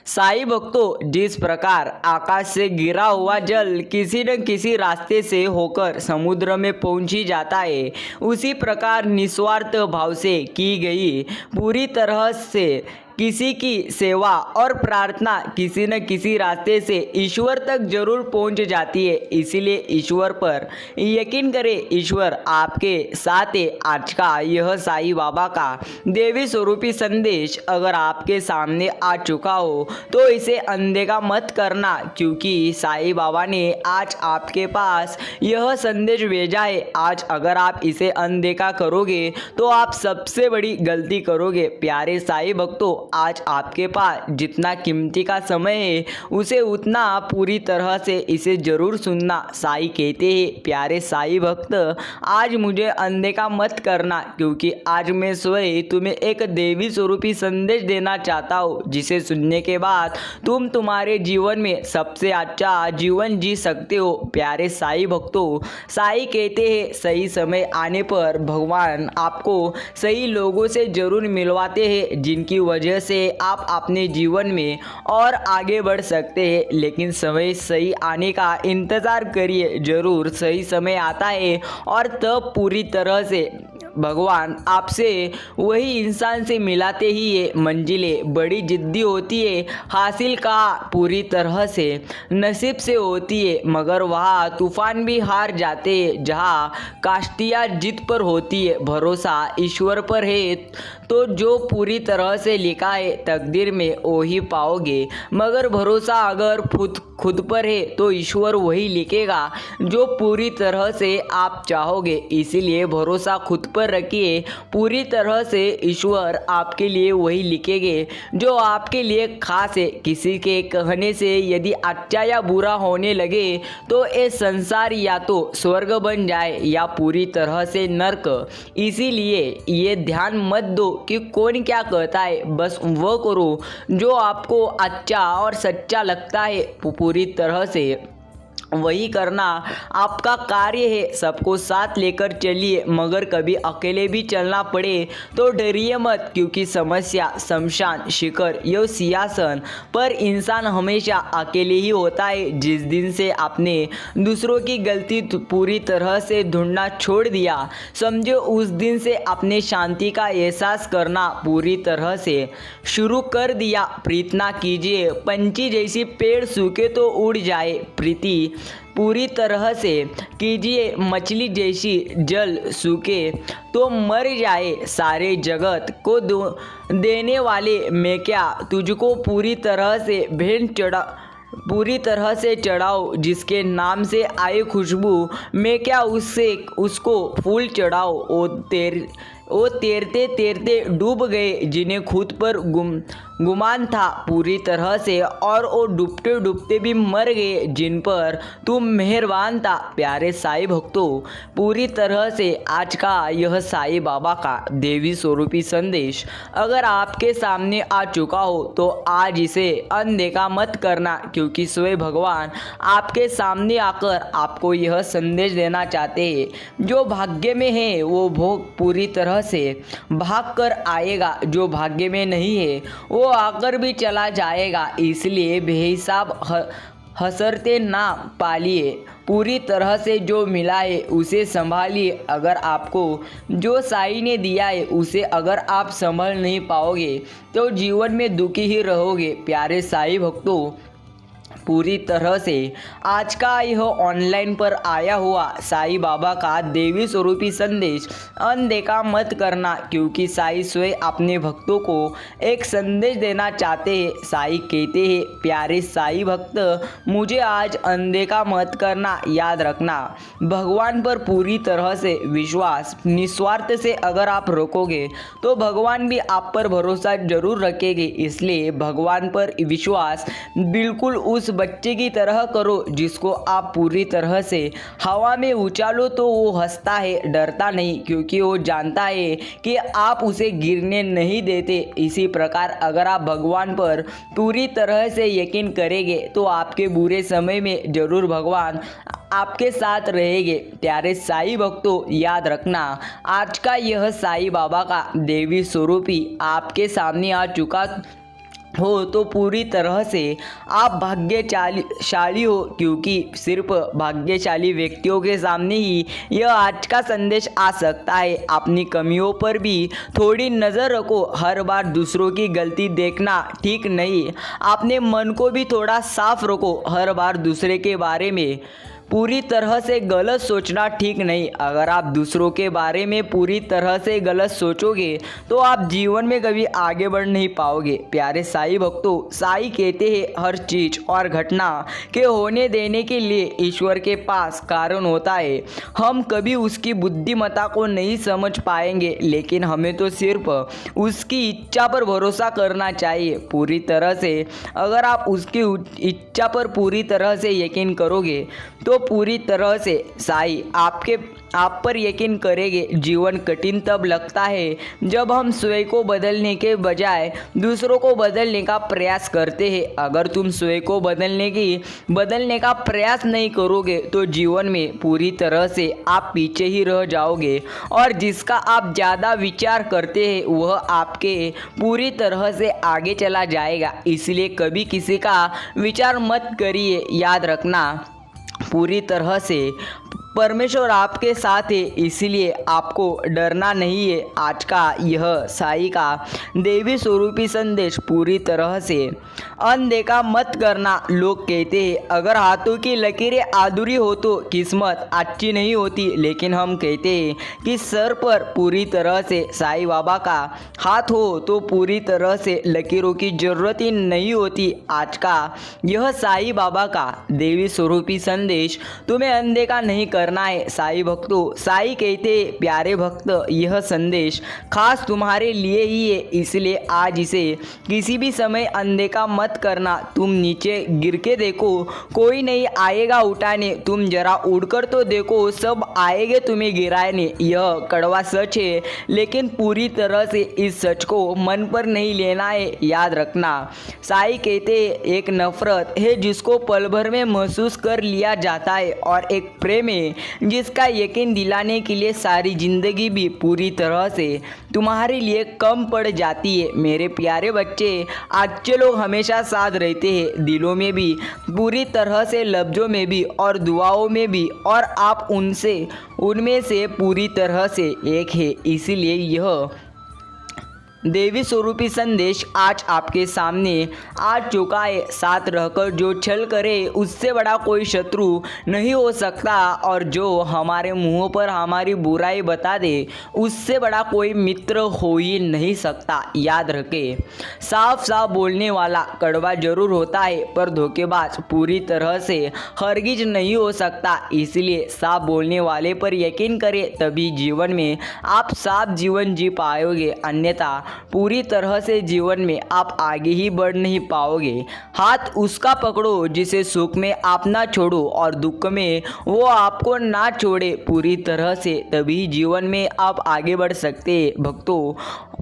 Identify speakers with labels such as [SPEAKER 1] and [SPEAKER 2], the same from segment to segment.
[SPEAKER 1] साईं भक्तों, जिस प्रकार आकाश से गिरा हुआ जल किसी न किसी रास्ते से होकर समुद्र में पहुंच ही जाता है, उसी प्रकार निस्वार्थ भाव से की गई पूरी तरह से किसी की सेवा और प्रार्थना किसी न किसी रास्ते से ईश्वर तक जरूर पहुंच जाती है। इसीलिए ईश्वर पर यकीन करें, ईश्वर आपके साथ है। आज का यह साईं बाबा का देवी स्वरूपी संदेश अगर आपके सामने आ चुका हो तो इसे अनदेखा मत करना, क्योंकि साईं बाबा ने आज आपके पास यह संदेश भेजा है। आज अगर आप इसे अनदेखा करोगे तो आप सबसे बड़ी गलती करोगे। प्यारे साईं भक्तों, आज आपके पास जितना कीमती का समय है उसे उतना पूरी तरह से इसे जरूर सुनना। साईं कहते हैं, प्यारे साईं भक्त, आज मुझे अनदेखा मत करना, क्योंकि आज मैं स्वयं तुम्हें एक देवी स्वरूपी संदेश देना चाहता हूँ, जिसे सुनने के बाद तुम तुम्हारे जीवन में सबसे अच्छा जीवन जी सकते हो। प्यारे साईं भक्तों, साईं कहते हैं, सही समय आने पर भगवान आपको सही लोगों से जरूर मिलवाते हैं, जिनकी वजह से आप अपने जीवन में और आगे बढ़ सकते हैं। लेकिन समय सही आने का इंतज़ार करिए, जरूर सही समय आता है और तब पूरी तरह से भगवान आपसे वही इंसान से मिलाते ही ये मंजिलें बड़ी जिद्दी होती है, हासिल का पूरी तरह से नसीब से होती है, मगर वहाँ तूफान भी हार जाते हैं। जहाँ काश्तियाँ जीत पर होती है, भरोसा ईश्वर पर है तो जो पूरी तरह से लिखा है तकदीर में वही पाओगे, मगर भरोसा अगर खुद पर है तो ईश्वर वही लिखेगा जो पूरी तरह से आप चाहोगे। इसीलिए भरोसा खुद पर रखिए, पूरी तरह से ईश्वर आपके लिए वही लिखेंगे जो आपके लिए खास है। किसी के कहने से यदि अच्छा या बुरा होने लगे तो ये संसार या तो स्वर्ग बन जाए या पूरी तरह से नर्क। इसीलिए ये ध्यान मत दो कि कौन क्या कहता है, बस वो करो जो आपको अच्छा और सच्चा लगता है, पूरी तरह से वही करना आपका कार्य है। सबको साथ लेकर चलिए, मगर कभी अकेले भी चलना पड़े तो डरिए मत, क्योंकि समस्या शमशान शिखर यो सिंहासन पर इंसान हमेशा अकेले ही होता है। जिस दिन से आपने दूसरों की गलती पूरी तरह से ढूंढना छोड़ दिया, समझो उस दिन से आपने शांति का एहसास करना पूरी तरह से शुरू कर दिया। प्रीत ना कीजिए, पंछी जैसी पेड़ सूखे तो उड़ जाए, प्रीति पूरी तरह से कीजिए, मछली जैसी जल सूखे तो मर जाए। सारे जगत को देने वाले मैं क्या तुझको पूरी तरह से चढ़ाओ, जिसके नाम से आए खुशबू मैं क्या उसको फूल चढ़ाओ। वो तैरते तैरते डूब गए जिन्हें खुद पर गुमान था पूरी तरह से, और वो डूबते डूबते भी मर गए जिन पर तुम मेहरबान था। प्यारे साईं भक्तों, पूरी तरह से आज का यह साईं बाबा का देवी स्वरूपी संदेश अगर आपके सामने आ चुका हो तो आज इसे अनदेखा मत करना, क्योंकि स्वयं भगवान आपके सामने आकर आपको यह संदेश देना चाहते हैं। जो भाग्य में है वो भोग पूरी तरह से भाग कर आएगा, जो भाग्य में नहीं है वो आकर भी चला जाएगा। इसलिए बेहिसाब हसरते ना पालिए, पूरी तरह से जो मिला है उसे संभालिए। अगर आपको जो साईं ने दिया है उसे अगर आप संभाल नहीं पाओगे तो जीवन में दुखी ही रहोगे। प्यारे साईं भक्तों, पूरी तरह से आज का यह ऑनलाइन पर आया हुआ साईं बाबा का देवी स्वरूपी संदेश अनदेखा मत करना, क्योंकि साईं स्वयं अपने भक्तों को एक संदेश देना चाहते हैं। साईं कहते हैं, प्यारे साईं भक्त, मुझे आज अनदेखा मत करना। याद रखना, भगवान पर पूरी तरह से विश्वास निस्वार्थ से अगर आप रखोगे तो भगवान भी आप पर भरोसा जरूर रखेंगे। इसलिए भगवान पर विश्वास बिल्कुल उस बच्चे की तरह करो जिसको आप पूरी तरह से हवा में उछालो तो वो हंसता है, डरता नहीं, क्योंकि वो जानता है कि आप उसे गिरने नहीं देते। इसी प्रकार अगर आप भगवान पर पूरी तरह से यकीन करेंगे तो आपके बुरे समय में जरूर भगवान आपके साथ रहेंगे। प्यारे साईं भक्तों, याद रखना, आज का यह साईं बाबा का देवी स्वरूपी आपके सामने आ चुका हो तो पूरी तरह से आप भाग्यशाली हो, क्योंकि सिर्फ भाग्यशाली व्यक्तियों के सामने ही यह आज का संदेश आ सकता है। अपनी कमियों पर भी थोड़ी नज़र रखो। हर बार दूसरों की गलती देखना ठीक नहीं। अपने मन को भी थोड़ा साफ रखो। हर बार दूसरे के बारे में पूरी तरह से गलत सोचना ठीक नहीं। अगर आप दूसरों के बारे में पूरी तरह से गलत सोचोगे तो आप जीवन में कभी आगे बढ़ नहीं पाओगे। प्यारे साईं भक्तों, साईं कहते हैं हर चीज़ और घटना के होने देने के लिए ईश्वर के पास कारण होता है। हम कभी उसकी बुद्धिमत्ता को नहीं समझ पाएंगे, लेकिन हमें तो सिर्फ उसकी इच्छा पर भरोसा करना चाहिए पूरी तरह से। अगर आप उसकी इच्छा पर पूरी तरह से यकीन करोगे तो पूरी तरह से साईं आप पर यकीन करेंगे। जीवन कठिन तब लगता है जब हम स्वयं को बदलने के बजाय दूसरों को बदलने का प्रयास करते हैं। अगर तुम स्वयं को बदलने का प्रयास नहीं करोगे तो जीवन में पूरी तरह से आप पीछे ही रह जाओगे, और जिसका आप ज़्यादा विचार करते हैं वह आपके पूरी तरह से आगे चला जाएगा। इसलिए कभी किसी का विचार मत करिए। याद रखना, पूरी तरह से परमेश्वर आपके साथ है, इसलिए आपको डरना नहीं है। आज का यह साईं का देवी स्वरूपी संदेश पूरी तरह से अनदेखा मत करना। लोग कहते हैं अगर हाथों की लकीरें अधूरी हो तो किस्मत अच्छी नहीं होती, लेकिन हम कहते हैं कि सर पर पूरी तरह से साईं बाबा का हाथ हो तो पूरी तरह से लकीरों की जरूरत ही नहीं होती। आज का यह साईं बाबा का देवी स्वरूपी संदेश तुम्हें अनदेखा नहीं करना है। साईं भक्तों, साईं कहते प्यारे भक्त, यह संदेश खास तुम्हारे लिए ही है, इसलिए आज इसे किसी भी समय अनदेखा मत करना। तुम नीचे गिर के देखो, कोई नहीं आएगा उठाने। तुम जरा उड़कर तो देखो, सब आएंगे तुम्हें गिराने। यह कड़वा सच है, लेकिन पूरी तरह से इस सच को मन पर नहीं लेना है। याद रखना, साईं कहते एक नफरत है जिसको पल भर में महसूस कर लिया जाता है, और एक प्रेम है जिसका यकीन दिलाने के लिए सारी जिंदगी भी पूरी तरह से तुम्हारे लिए कम पड़ जाती है। मेरे प्यारे बच्चे, अच्छे लोग हमेशा साथ रहते हैं, दिलों में भी पूरी तरह से, लफ्ज़ों में भी और दुआओं में भी, और आप उनमें से पूरी तरह से एक है। इसीलिए यह देवी स्वरूपी संदेश आज आपके सामने आ चुका है। साथ रहकर जो छल करे उससे बड़ा कोई शत्रु नहीं हो सकता, और जो हमारे मुंह पर हमारी बुराई बता दे उससे बड़ा कोई मित्र हो ही नहीं सकता। याद रखे, साफ साफ बोलने वाला कड़वा जरूर होता है, पर धोखेबाज पूरी तरह से हरगिज नहीं हो सकता। इसलिए साफ बोलने वाले पर यकीन करें, तभी जीवन में आप साफ जीवन जी पाओगे, अन्यथा पूरी तरह से जीवन में आप आगे ही बढ़ नहीं पाओगे। हाथ उसका पकड़ो जिसे सुख में आप ना छोड़ो और दुख में वो आपको ना छोड़े पूरी तरह से, तभी जीवन में आप आगे बढ़ सकते हैं। भक्तों,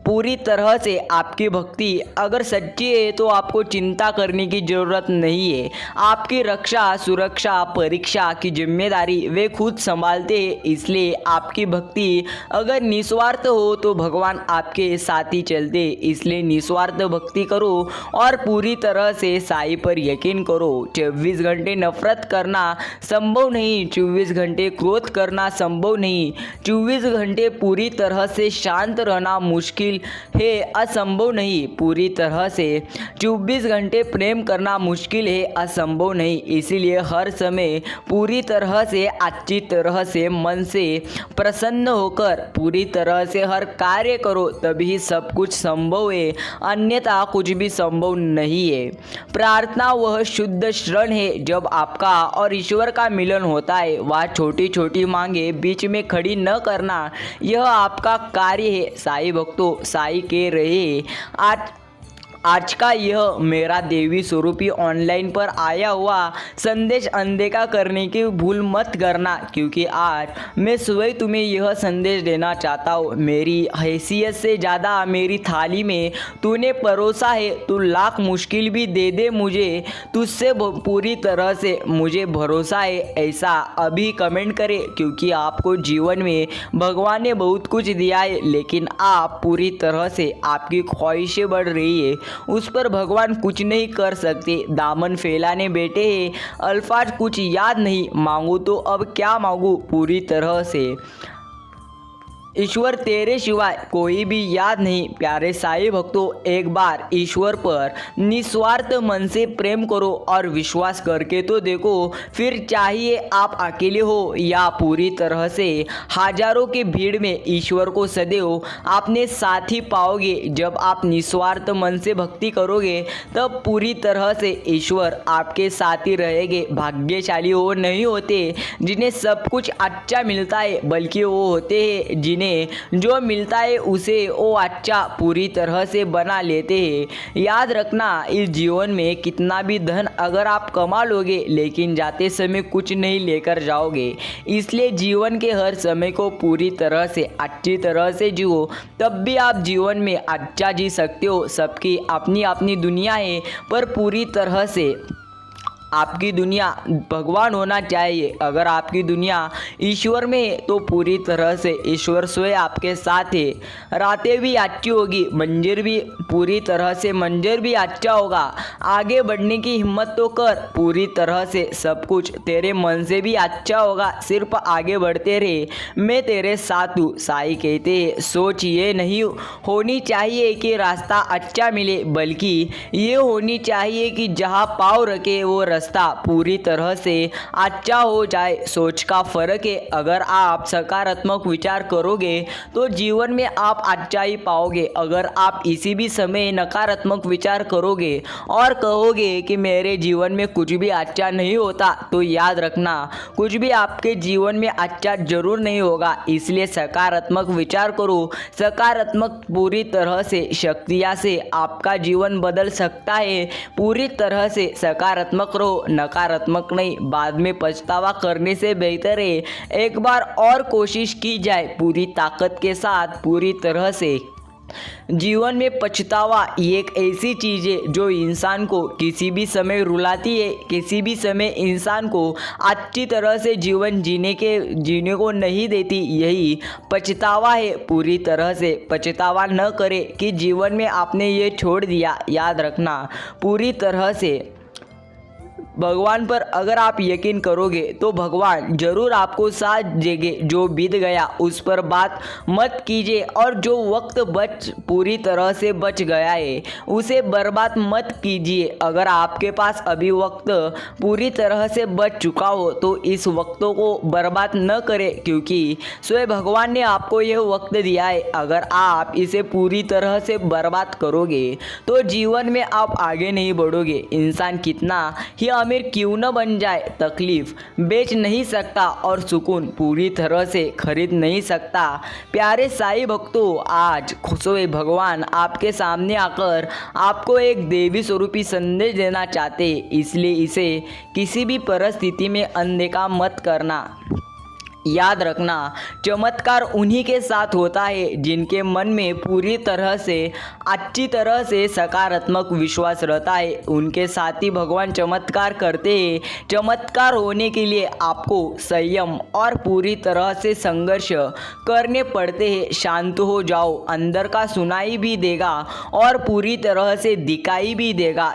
[SPEAKER 1] पूरी तरह से आपकी भक्ति अगर सच्ची है तो आपको चिंता करने की ज़रूरत नहीं है। आपकी रक्षा, सुरक्षा, परीक्षा की जिम्मेदारी वे खुद संभालते हैं। इसलिए आपकी भक्ति अगर निस्वार्थ हो तो भगवान आपके साथ ही चलते। इसलिए निस्वार्थ भक्ति करो और पूरी तरह से साईं पर यकीन करो। 24 घंटे नफरत करना संभव नहीं, 24 घंटे क्रोध करना संभव नहीं, 24 घंटे पूरी तरह से शांत रहना मुश्किल है, असंभव नहीं। पूरी तरह से 24 घंटे प्रेम करना मुश्किल है, असंभव नहीं। इसीलिए हर समय पूरी तरह से, अच्छी तरह से, मन से प्रसन्न होकर पूरी तरह से हर कार्य करो, तभी सब कुछ संभव है, अन्यथा कुछ भी संभव नहीं है। प्रार्थना वह शुद्ध शरण है जब आपका और ईश्वर का मिलन होता है। वह छोटी छोटी मांगे बीच में खड़ी न करना, यह आपका कार्य है। साईं भक्तों, साईं कह रहे आज का यह मेरा देवी स्वरूपी ऑनलाइन पर आया हुआ संदेश अनदेखा करने की भूल मत करना, क्योंकि आज मैं स्वयं तुम्हें यह संदेश देना चाहता हूँ। मेरी हैसियत से ज़्यादा मेरी थाली में तूने परोसा है। तू लाख मुश्किल भी दे दे मुझे, तुझसे पूरी तरह से मुझे भरोसा है। ऐसा अभी कमेंट करें, क्योंकि आपको जीवन में भगवान ने बहुत कुछ दिया है, लेकिन आप पूरी तरह से, आपकी ख्वाहिशें बढ़ रही है उस पर भगवान कुछ नहीं कर सकते। दामन फैलाने बैठे हैं, अल्फाज कुछ याद नहीं, मांगू तो अब क्या मांगू पूरी तरह से। ईश्वर तेरे सिवाय कोई भी याद नहीं। प्यारे साईं भक्तों, एक बार ईश्वर पर निस्वार्थ मन से प्रेम करो और विश्वास करके तो देखो, फिर चाहिए आप अकेले हो या पूरी तरह से हजारों की भीड़ में, ईश्वर को सदैव आपने साथ ही पाओगे। जब आप निस्वार्थ मन से भक्ति करोगे तब पूरी तरह से ईश्वर आपके साथ ही रहेंगे। भाग्यशाली वो नहीं होते जिन्हें सब कुछ अच्छा मिलता है, बल्कि वो होते हैं जिन्हें जो मिलता है उसे वो अच्छा पूरी तरह से बना लेते हैं। याद रखना, इस जीवन में कितना भी धन अगर आप कमा लोगे, लेकिन जाते समय कुछ नहीं लेकर जाओगे। इसलिए जीवन के हर समय को पूरी तरह से अच्छी तरह से जियो, तब भी आप जीवन में अच्छा जी सकते हो। सबकी अपनी अपनी दुनिया है, पर पूरी तरह से आपकी दुनिया भगवान होना चाहिए। अगर आपकी दुनिया ईश्वर में है तो पूरी तरह से ईश्वर स्वयं आपके साथ है। रातें भी अच्छी होगी, मंजर भी पूरी तरह से मंजर भी अच्छा होगा। आगे बढ़ने की हिम्मत तो कर, पूरी तरह से सब कुछ तेरे मन से भी अच्छा होगा। सिर्फ आगे बढ़ते रहे, मैं तेरे साथ हूँ। साईं कहते हैं, सोच ये नहीं होनी चाहिए कि रास्ता अच्छा मिले, बल्कि ये होनी चाहिए कि जहाँ पाँव रखे वो रास्ता पूरी तरह से अच्छा हो जाए। सोच का फर्क है। अगर आप सकारात्मक विचार करोगे तो जीवन में आप अच्छा ही पाओगे। अगर आप इसी भी समय नकारात्मक विचार करोगे और कहोगे कि मेरे जीवन में कुछ भी अच्छा नहीं होता, तो याद रखना, कुछ भी आपके जीवन में अच्छा जरूर नहीं होगा। इसलिए सकारात्मक विचार करो। सकारात्मक पूरी तरह से शक्तियाँ से आपका जीवन बदल सकता है। पूरी तरह से सकारात्मक रहो, नकारात्मक नहीं। बाद में पछतावा करने से बेहतर है एक बार और कोशिश की जाए पूरी ताकत के साथ। पूरी तरह से जीवन में पछतावा एक ऐसी चीज़ है जो इंसान को किसी भी समय रुलाती है, किसी भी समय इंसान को अच्छी तरह से जीवन जीने को नहीं देती। यही पछतावा है। पूरी तरह से पछतावा न करे कि जीवन में आपने ये छोड़ दिया। याद रखना, पूरी तरह से भगवान पर अगर आप यकीन करोगे तो भगवान जरूर आपको साथ देंगे। जो बीत गया उस पर बात मत कीजिए, और जो वक्त पूरी तरह से बच गया है उसे बर्बाद मत कीजिए। अगर आपके पास अभी वक्त पूरी तरह से बच चुका हो तो इस वक्तों को बर्बाद न करें, क्योंकि स्वयं भगवान ने आपको यह वक्त दिया है। अगर आप इसे पूरी तरह से बर्बाद करोगे तो जीवन में आप आगे नहीं बढ़ोगे। इंसान कितना ही अमीर क्यों न बन जाए, तकलीफ बेच नहीं सकता और सुकून पूरी तरह से खरीद नहीं सकता। प्यारे साईं भक्तों, आज खुशोए भगवान आपके सामने आकर आपको एक देवी स्वरूपी संदेश देना चाहते, इसलिए इसे किसी भी परिस्थिति में अनदेखा मत करना। याद रखना, चमत्कार उन्हीं के साथ होता है जिनके मन में पूरी तरह से अच्छी तरह से सकारात्मक विश्वास रहता है। उनके साथ ही भगवान चमत्कार करते हैं। चमत्कार होने के लिए आपको संयम और पूरी तरह से संघर्ष करने पड़ते हैं। शांत हो जाओ, अंदर का सुनाई भी देगा और पूरी तरह से दिखाई भी देगा।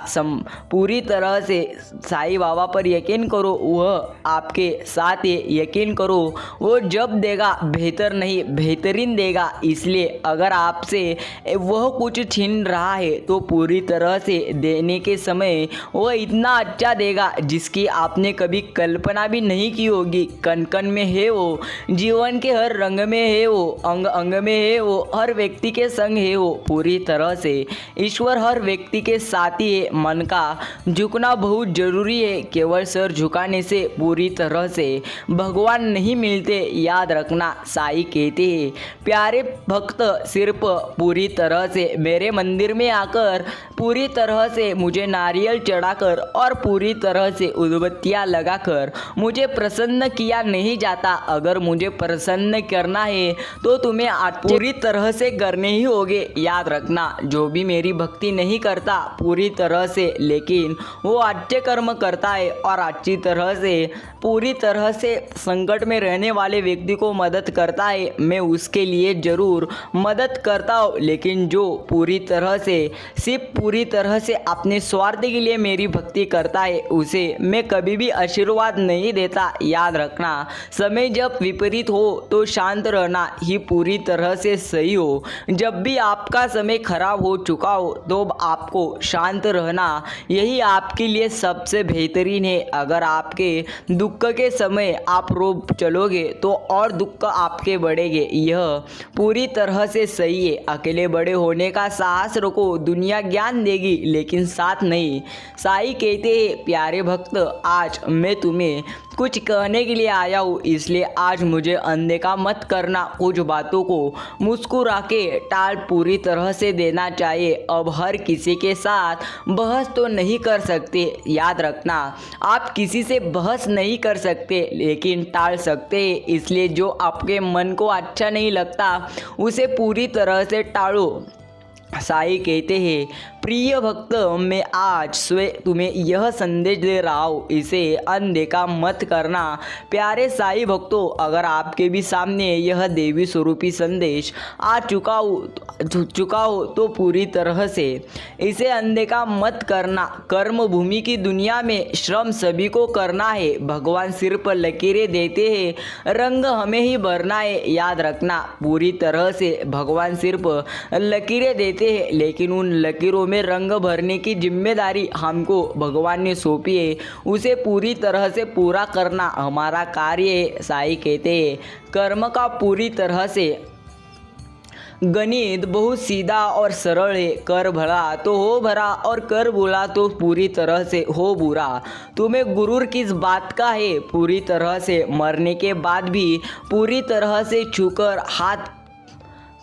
[SPEAKER 1] पूरी तरह से साईं बाबा पर यकीन करो, वह आपके साथ है। यकीन करो, वो जब देगा बेहतर नहीं बेहतरीन देगा। इसलिए अगर आपसे वह कुछ छीन रहा है तो पूरी तरह से देने के समय वो इतना अच्छा देगा जिसकी आपने कभी कल्पना भी नहीं की होगी। कण कण में है वो, जीवन के हर रंग में है वो, अंग अंग में है वो, हर व्यक्ति के संग है वो। पूरी तरह से ईश्वर हर व्यक्ति के साथ ही है। मन का झुकना बहुत जरूरी है। केवल सर झुकाने से पूरी तरह से भगवान नहीं मिलते। याद रखना, साईं कहते हैं, प्यारे भक्त सिर्फ पूरी तरह से मेरे मंदिर में आकर पूरी तरह से मुझे नारियल चढ़ाकर और पूरी तरह से उद्बत्तियाँ लगाकर मुझे प्रसन्न किया नहीं जाता। अगर मुझे प्रसन्न करना है तो तुम्हें पूरी तरह से करने ही होगे। याद रखना, जो भी मेरी भक्ति नहीं करता पूरी तरह से, लेकिन वो अच्छे कर्म करता है और अच्छी तरह से पूरी तरह से संकट में रहने कहने वाले व्यक्ति को मदद करता है मैं उसके लिए ज़रूर मदद करता हूँ, लेकिन जो सिर्फ पूरी तरह से अपने स्वार्थ के लिए मेरी भक्ति करता है उसे मैं कभी भी आशीर्वाद नहीं देता। याद रखना, समय जब विपरीत हो तो शांत रहना ही पूरी तरह से सही हो। जब भी आपका समय खराब हो चुका हो तो आपको शांत रहना यही आपके लिए सबसे बेहतरीन है। अगर आपके दुख के समय आप रो चलोगे तो और दुख आपके बढ़ेंगे, यह पूरी तरह से सही है। अकेले बड़े होने का साहस रखो, दुनिया ज्ञान देगी लेकिन साथ नहीं। साईं कहते हैं, प्यारे भक्त, आज मैं तुम्हें कुछ कहने के लिए आया हूँ, इसलिए आज मुझे अनदेखा मत करना। कुछ बातों को मुस्कुरा के टाल पूरी तरह से देना चाहिए। अब हर किसी के साथ बहस तो नहीं कर सकते, याद रखना, आप किसी से बहस नहीं कर सकते लेकिन टाल सकते हैं। इसलिए जो आपके मन को अच्छा नहीं लगता उसे पूरी तरह से टालो। साईं कहते हैं, प्रिय भक्त, मैं आज स्वयं तुम्हें यह संदेश दे रहा हूँ, इसे अनदेखा मत करना। प्यारे साईं भक्तों, अगर आपके भी सामने यह देवी स्वरूपी संदेश आ चुका हो तो पूरी तरह से इसे अनदेखा मत करना। कर्म भूमि की दुनिया में श्रम सभी को करना है, भगवान सिर्फ लकीरें देते हैं, रंग हमें ही भरना है। याद रखना, पूरी तरह से भगवान सिर्फ लकीरें देते हैं, लेकिन उन लकीरों में रंग भरने की जिम्मेदारी हमको भगवान ने सौंपी है, उसे पूरी तरह से पूरा करना हमारा कार्य है। साईं कहते हैं, कर्म का पूरी तरह से गणित बहुत सीधा और सरल है। कर भला तो हो भरा और कर बुरा तो पूरी तरह से हो बुरा। तुम्हें गुरूर किस बात का है? पूरी तरह से मरने के बाद भी पूरी तरह से छूकर हाथ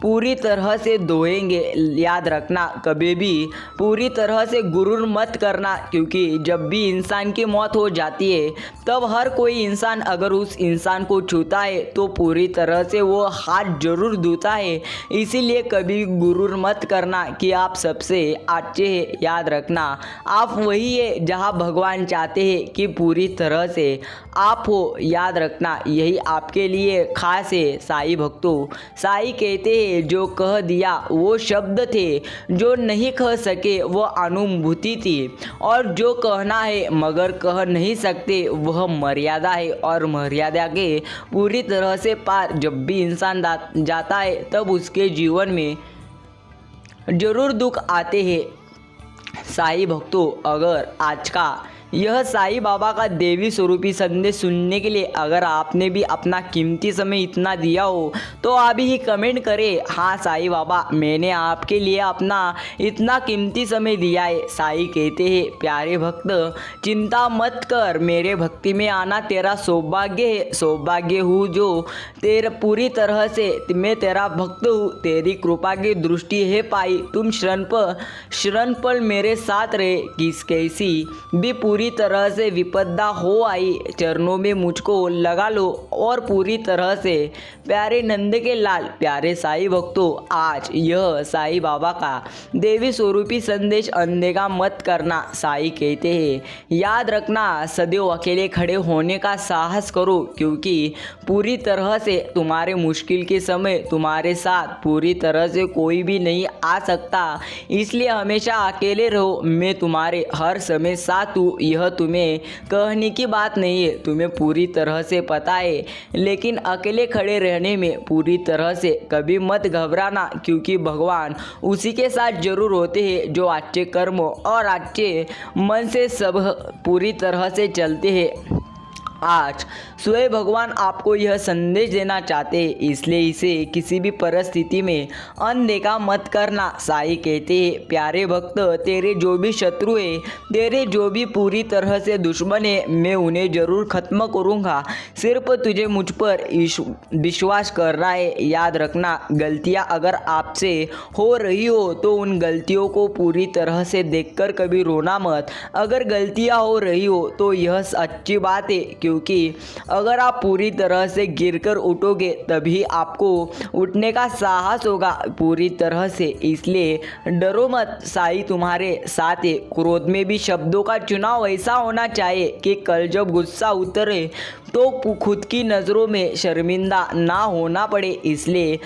[SPEAKER 1] पूरी तरह से धोएंगे। याद रखना, कभी भी पूरी तरह से गुरूर मत करना, क्योंकि जब भी इंसान की मौत हो जाती है तब हर कोई इंसान अगर उस इंसान को छूता है तो पूरी तरह से वो हाथ जरूर धोता है। इसीलिए कभी गुरूर मत करना कि आप सबसे अच्छे हैं। याद रखना, आप वही है जहाँ भगवान चाहते हैं कि पूरी तरह से आप हो। याद रखना, यही आपके लिए खास है। साईं भक्तों, साईं कहते हैं, जो कह दिया वो शब्द थे, जो नहीं कह सके वो अनुभूति थी, और जो कहना है मगर कह नहीं सकते वह मर्यादा है। और मर्यादा के पूरी तरह से पार जब भी इंसान जाता है तब उसके जीवन में जरूर दुख आते हैं। साईं भक्तों, अगर आज का यह साईं बाबा का देवी स्वरूपी संदेश सुनने के लिए अगर आपने भी अपना कीमती समय इतना दिया हो तो अभी ही कमेंट करें, हाँ साईं बाबा, मैंने आपके लिए अपना इतना कीमती समय दिया है। साईं कहते हैं, प्यारे भक्त, चिंता मत कर, मेरे भक्ति में आना तेरा सौभाग्य है। सौभाग्य हूँ जो तेरे पूरी तरह से मैं तेरा भक्त हूँ, तेरी कृपा की दृष्टि है पाई। तुम क्षण पल मेरे साथ रहे, कैसी भी पूरी तरह से विपदा हो आई, चरणों में मुझको लगा लो और पूरी तरह से प्यारे नंद के लाल। प्यारे साईं भक्तों, आज यह साईं बाबा का देवी स्वरूपी संदेश अनदेखा मत करना। साईं कहते हैं, याद रखना, सदैव अकेले खड़े होने का साहस करो, क्योंकि पूरी तरह से तुम्हारे मुश्किल के समय तुम्हारे साथ पूरी तरह से कोई भी नहीं आ सकता। इसलिए हमेशा अकेले रहो, मैं तुम्हारे हर समय साथ हूँ। यह तुम्हें कहने की बात नहीं है, तुम्हें पूरी तरह से पता है, लेकिन अकेले खड़े रहने में पूरी तरह से कभी मत घबराना, क्योंकि भगवान उसी के साथ जरूर होते हैं जो अच्छे कर्म और अच्छे मन से सब पूरी तरह से चलते हैं। आज स्वयं भगवान आपको यह संदेश देना चाहते हैं, इसलिए इसे किसी भी परिस्थिति में अनदेखा मत करना। साईं कहते हैं, प्यारे भक्त, तेरे जो भी शत्रु है, तेरे जो भी पूरी तरह से दुश्मन है, मैं उन्हें जरूर खत्म करूँगा। सिर्फ तुझे मुझ पर विश्वास करना है। याद रखना, गलतियाँ अगर आपसे हो रही हो तो उन गलतियों को पूरी तरह से देखकर कभी रोना मत। अगर गलतियाँ हो रही हो तो यह अच्छी बात है, क्योंकि अगर आप पूरी तरह से गिरकर उठोगे तभी आपको उठने का साहस होगा पूरी तरह से। इसलिए डरो मत, साई तुम्हारे साथ है। क्रोध में भी शब्दों का चुनाव ऐसा होना चाहिए कि कल जब गुस्सा उतरे तो खुद की नज़रों में शर्मिंदा ना होना पड़े। इसलिए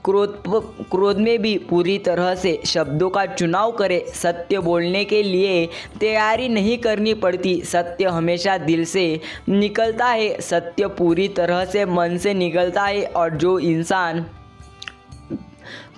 [SPEAKER 1] क्रोध में भी पूरी तरह से शब्दों का चुनाव करें। सत्य बोलने के लिए तैयारी नहीं करनी पड़ती, सत्य हमेशा दिल से निकलता है, सत्य पूरी तरह से मन से निकलता है। और जो इंसान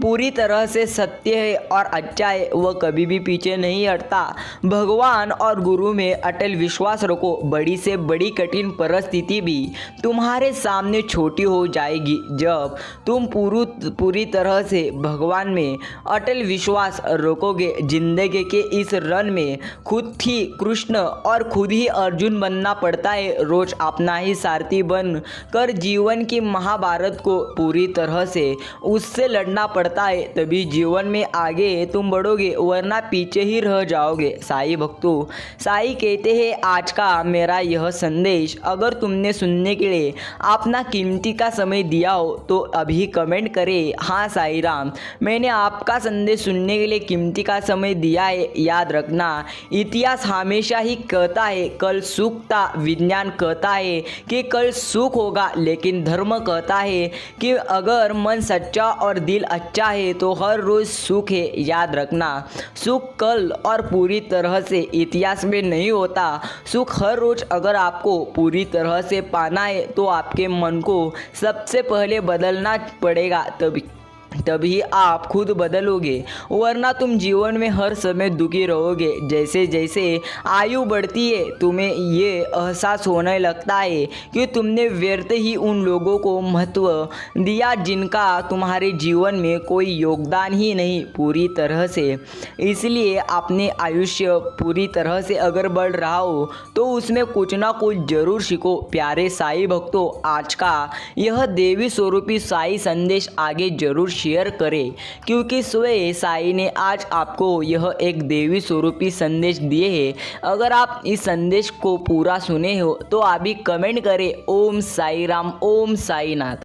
[SPEAKER 1] पूरी तरह से सत्य है और अच्छा है वह कभी भी पीछे नहीं हटता। भगवान और गुरु में अटल विश्वास रखो, बड़ी से बड़ी कठिन परिस्थिति भी तुम्हारे सामने छोटी हो जाएगी जब तुम पूरी तरह से भगवान में अटल विश्वास रखोगे। जिंदगी के इस रन में खुद ही कृष्ण और खुद ही अर्जुन बनना पड़ता है। रोज अपना ही सारथी बन कर जीवन की महाभारत को पूरी तरह से उससे लड़ना पड़ता है, तभी जीवन में आगे तुम बढ़ोगे, वरना पीछे ही रह जाओगे। साई भक्तों, साई कहते हैं आज का मेरा यह संदेश अगर तुमने सुनने के लिए अपना कीमती का समय दिया हो तो अभी कमेंट करें हाँ साई राम, मैंने आपका संदेश सुनने के लिए कीमती का समय दिया है। याद रखना, इतिहास हमेशा ही कहता है कल सुख था, विज्ञान कहता है कि कल सुख होगा, लेकिन धर्म कहता है कि अगर मन सच्चा और दिल अच्छा है तो हर रोज़ सुख है। याद रखना, सुख कल और पूरी तरह से इतिहास में नहीं होता। सुख हर रोज़ अगर आपको पूरी तरह से पाना है तो आपके मन को सबसे पहले बदलना पड़ेगा, तभी आप खुद बदलोगे, वरना तुम जीवन में हर समय दुखी रहोगे। जैसे जैसे आयु बढ़ती है तुम्हें ये एहसास होने लगता है कि तुमने व्यर्थ ही उन लोगों को महत्व दिया जिनका तुम्हारे जीवन में कोई योगदान ही नहीं पूरी तरह से। इसलिए अपने आयुष्य पूरी तरह से अगर बढ़ रहा हो तो उसमें कुछ ना कुछ जरूर सीखो। प्यारे साई भक्तों, आज का यह देवी स्वरूपी साई संदेश आगे जरूर शेयर करें, क्योंकि स्वयं साई ने आज आपको यह एक देवी स्वरूपी संदेश दिए हैं। अगर आप इस संदेश को पूरा सुने हो तो अभी कमेंट करें ओम साई राम, ओम साई नाथ।